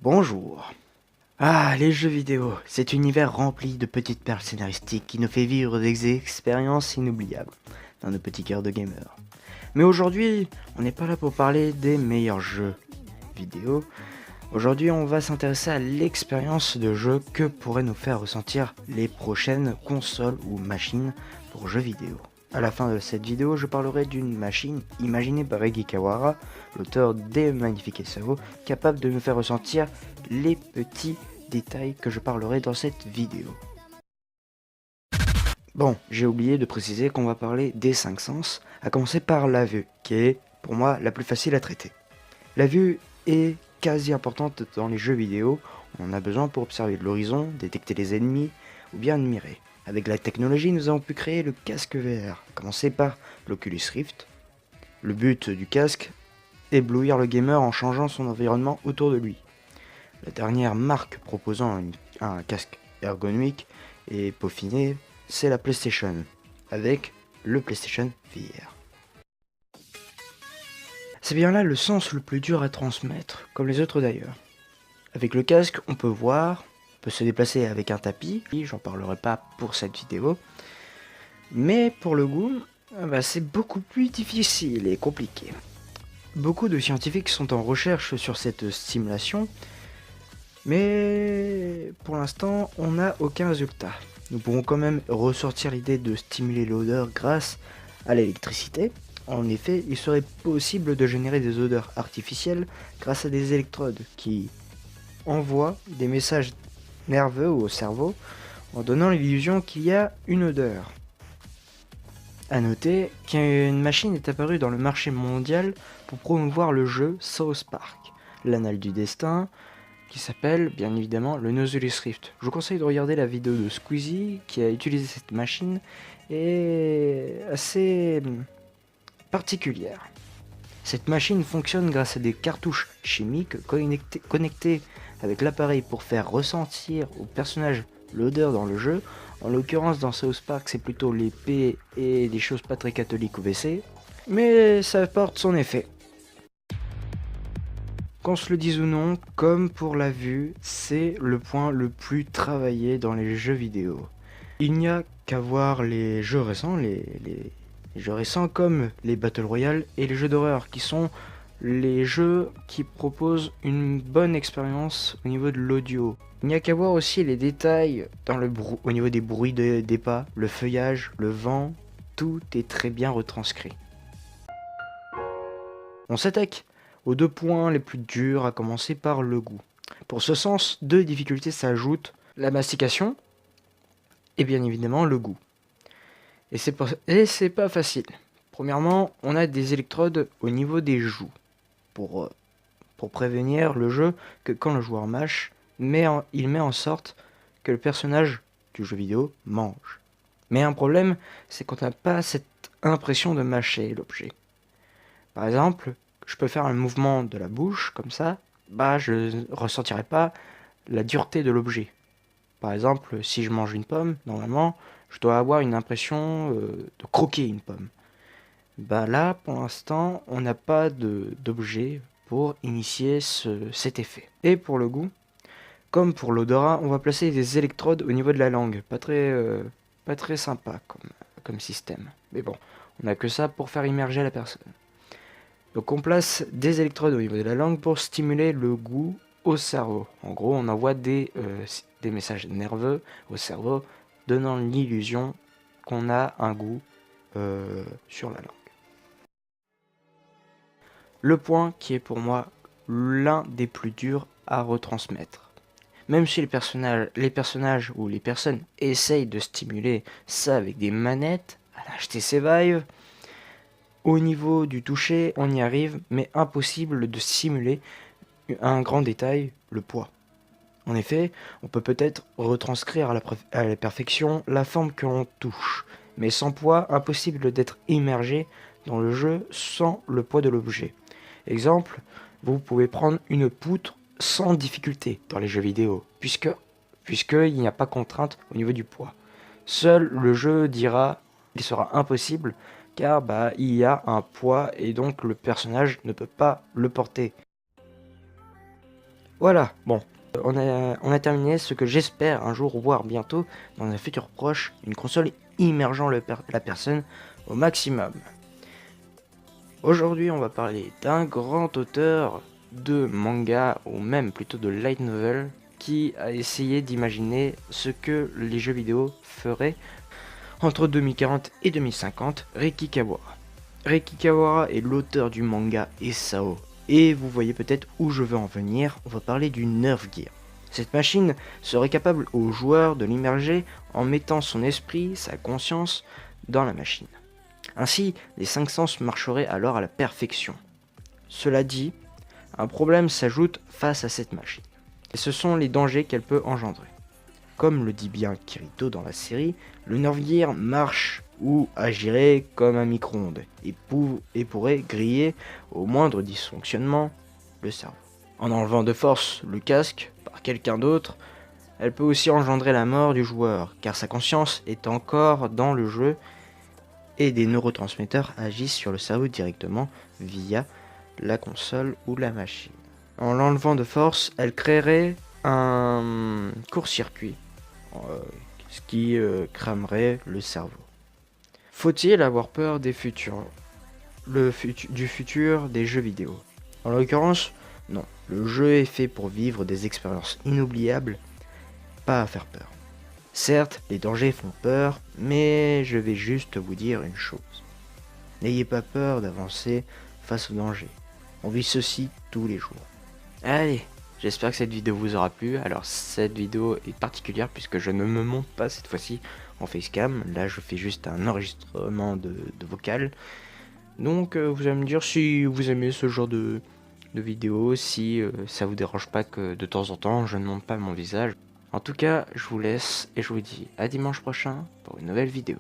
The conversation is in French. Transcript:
Bonjour. Ah, les jeux vidéo, cet univers rempli de petites perles scénaristiques qui nous fait vivre des expériences inoubliables dans nos petits cœurs de gamers. Mais aujourd'hui, on n'est pas là pour parler des meilleurs jeux vidéo. Aujourd'hui, on va s'intéresser à l'expérience de jeu que pourraient nous faire ressentir les prochaines consoles ou machines pour jeux vidéo. À la fin de cette vidéo, je parlerai d'une machine imaginée par Egi Kawara, l'auteur des Magnifiques SAO, capable de nous faire ressentir les petits détails que je parlerai dans cette vidéo. Bon, j'ai oublié de préciser qu'on va parler des 5 sens, à commencer par la vue, qui est pour moi la plus facile à traiter. La vue est quasi importante dans les jeux vidéo, on en a besoin pour observer l'horizon, détecter les ennemis ou bien admirer. Avec la technologie, nous avons pu créer le casque VR, à commencer par l'Oculus Rift. Le but du casque, éblouir le gamer en changeant son environnement autour de lui. La dernière marque proposant un casque ergonomique et peaufiné, c'est la PlayStation, avec le PlayStation VR. C'est bien là le sens le plus dur à transmettre, comme les autres d'ailleurs. Avec le casque, on peut voir, on peut se déplacer avec un tapis, j'en parlerai pas pour cette vidéo, mais pour le goût, c'est beaucoup plus difficile et compliqué. Beaucoup de scientifiques sont en recherche sur cette stimulation, mais pour l'instant, on n'a aucun résultat. Nous pouvons quand même ressortir l'idée de stimuler l'odeur grâce à l'électricité. En effet, il serait possible de générer des odeurs artificielles grâce à des électrodes qui envoient des messages nerveux au cerveau en donnant l'illusion qu'il y a une odeur. A noter qu'une machine est apparue dans le marché mondial pour promouvoir le jeu South Park, l'anal du destin, qui s'appelle bien évidemment le Oculus Rift. Je vous conseille de regarder la vidéo de Squeezie qui a utilisé cette machine et assez particulière. Cette machine fonctionne grâce à des cartouches chimiques connectées avec l'appareil pour faire ressentir au personnage l'odeur dans le jeu. En l'occurrence dans South Park c'est plutôt l'épée et des choses pas très catholiques au WC, mais ça porte son effet. Qu'on se le dise ou non, comme pour la vue, c'est le point le plus travaillé dans les jeux vidéo. Il n'y a qu'à voir les jeux récents, les jeux récents comme les Battle Royale et les jeux d'horreur, qui sont les jeux qui proposent une bonne expérience au niveau de l'audio. Il n'y a qu'à voir aussi les détails dans au niveau des bruits des pas, le feuillage, le vent, tout est très bien retranscrit. On s'attaque aux 2 points les plus durs, à commencer par le goût. Pour ce sens, 2 difficultés s'ajoutent, la mastication et bien évidemment le goût. Et c'est pas facile. Premièrement, on a des électrodes au niveau des joues pour prévenir le jeu que quand le joueur mâche, il met en sorte que le personnage du jeu vidéo mange. Mais un problème, c'est qu'on n'a pas cette impression de mâcher l'objet. Par exemple, je peux faire un mouvement de la bouche comme ça, je ne ressentirai pas la dureté de l'objet. Par exemple, si je mange une pomme, normalement, je dois avoir une impression de croquer une pomme. Là, pour l'instant, on n'a pas d'objet pour initier cet effet. Et pour le goût, comme pour l'odorat, on va placer des électrodes au niveau de la langue. Pas très sympa comme système. Mais bon, on n'a que ça pour faire immerger la personne. Donc on place des électrodes au niveau de la langue pour stimuler le goût au cerveau. En gros, on envoie des messages nerveux au cerveau, donnant l'illusion qu'on a un goût sur la langue. Le point qui est pour moi l'un des plus durs à retransmettre. Même si les personnages ou les personnes essayent de stimuler ça avec des manettes, à la HTC Vive, au niveau du toucher, on y arrive, mais impossible de simuler un grand détail, le poids. En effet, on peut peut-être retranscrire à la perfection la forme que l'on touche, mais sans poids, impossible d'être immergé dans le jeu sans le poids de l'objet. Exemple, vous pouvez prendre une poutre sans difficulté dans les jeux vidéo, puisqu'il n'y a pas contrainte au niveau du poids. Seul le jeu dira qu'il sera impossible car il y a un poids et donc le personnage ne peut pas le porter. Voilà, bon, on a terminé ce que j'espère un jour voir bientôt, dans un futur proche, une console immergeant la personne au maximum. Aujourd'hui, on va parler d'un grand auteur de manga, ou même plutôt de light novel, qui a essayé d'imaginer ce que les jeux vidéo feraient entre 2040 et 2050, Riki Kawara. Riki Kawara est l'auteur du manga SAO. Et vous voyez peut-être où je veux en venir, on va parler du Nerve Gear. Cette machine serait capable au joueur de l'immerger en mettant son esprit, sa conscience, dans la machine. Ainsi, les 5 sens marcheraient alors à la perfection. Cela dit, un problème s'ajoute face à cette machine. Et ce sont les dangers qu'elle peut engendrer. Comme le dit bien Kirito dans la série, le Nerve Gear marche ou agirait comme un micro-ondes et pourrait griller au moindre dysfonctionnement le cerveau. En enlevant de force le casque par quelqu'un d'autre, elle peut aussi engendrer la mort du joueur, car sa conscience est encore dans le jeu et des neurotransmetteurs agissent sur le cerveau directement via la console ou la machine. En l'enlevant de force, elle créerait un court-circuit, ce qui cramerait le cerveau. Faut-il avoir peur des du futur des jeux vidéo? En l'occurrence, non. Le jeu est fait pour vivre des expériences inoubliables, pas à faire peur. Certes, les dangers font peur, mais je vais juste vous dire une chose. N'ayez pas peur d'avancer face aux dangers. On vit ceci tous les jours. Allez, j'espère que cette vidéo vous aura plu. Alors cette vidéo est particulière puisque je ne me monte pas cette fois-ci en facecam. Là je fais juste un enregistrement de vocal. Donc vous allez me dire si vous aimez ce genre de vidéo, si ça vous dérange pas que de temps en temps je ne monte pas mon visage. En tout cas, je vous laisse et je vous dis à dimanche prochain pour une nouvelle vidéo.